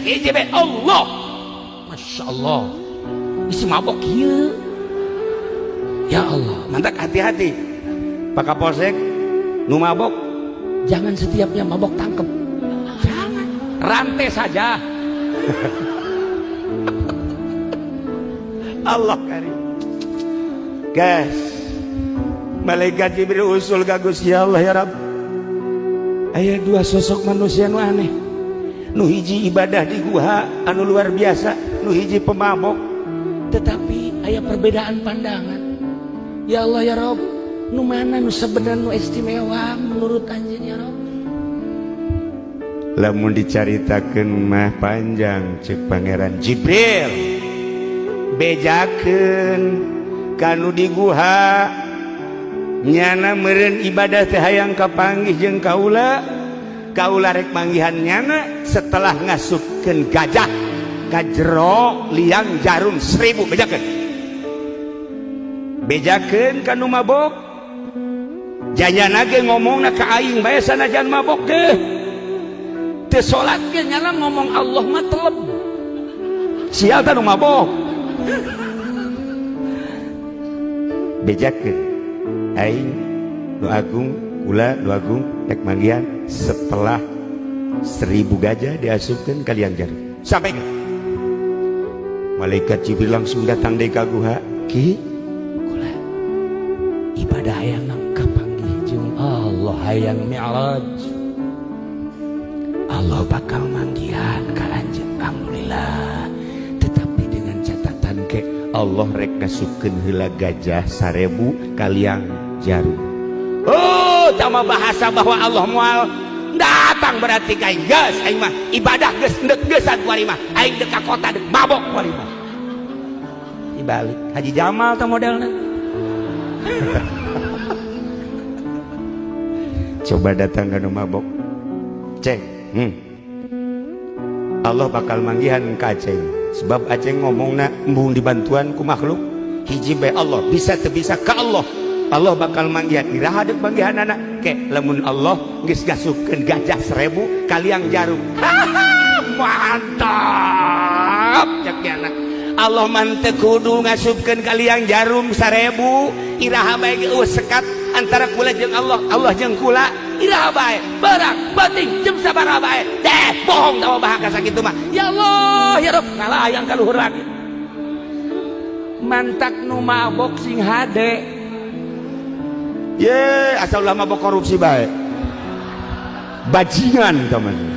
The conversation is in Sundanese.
hiji bae Allah. Masya Allah isi mabok kieu. Ya Allah, mantak hati-hati Pak Kapolsek nu mabok jangan setiapnya mabok tangkep, jangan, rantai saja. Allah karim. Guys, malaikat Jibril usul ka Gusti Allah, ya Rabb, aya dua sosok manusia nu aneh, nu hiji ibadah di guha anu luar biasa, nu hiji pemabok, tetapi aya perbedaan pandangan. Ya Allah, ya Rabb, nu mana nu sebenarnya nu istimewa menurut anjeun, ya Rabb? Lamun dicaritakeun mah panjang cek Pangeran Jibril, bejakeun kanu di guha nyana meureun ibadah teh hayang kapanggih jeung kaula, kaula rek manggihan nyana setelah ngasupkeun gajah ka jero liang jarum 1000. Bejakeun kanu mabok, janyana ge ngomongna ka aing bae sanajan mabok teh teu salat ge nyana ngomong Allah mah teleb, sial teh nu mabok. Bejakeun aing nu agung, ulah nu agung rek manggihan setelah 1000 gajah diasupkeun ka liang jarum. Sampai malaikat Jibril langsung datang deui ka guha, ki ibadah hayang kapanggih jeung Allah, hayang mi'raj, Allah bakal manggihan ka anjeun, alhamdulillah. Tetapi dengan catatan ke Allah rek ngasupkeun heula gajah 1000 ka liang jarum. Oh, tama bahasa bahwa Allah moal datang berarti ka aing geus, aing mah ibadah geus endeuk geusan ku ari mah, aing deuk ka kota deuk mabok ku ari mah. Dibalik Haji Jamal teh modelna. Coba datang ke mabok, cek, Allah bakal manggihan ka Aceng, sebab Aceng ngomongna embung dibantuan ku makhluk hiji bae Allah, bisa teu bisa ka Allah, Allah bakal manggihan. Iraha deuk manggihan anak ke lamun Allah geus gasupkeun gajah 1000 ka liang jarum. Mantap cek anak. Allah mantep kudu ngasupkeun ka liang jarum 1000, iraha bae sekat antara kula jeung Allah, Allah jeung kula, iraha bae berak penting jeung sabaraha bae teh bohong tawa bahaka sakitu mah. Ya Allah, ya Rabb, ngalayang ka luhur langit. Mantak nu mabok sing hade, ye asal ulah mabok korupsi bae, bajingan teman.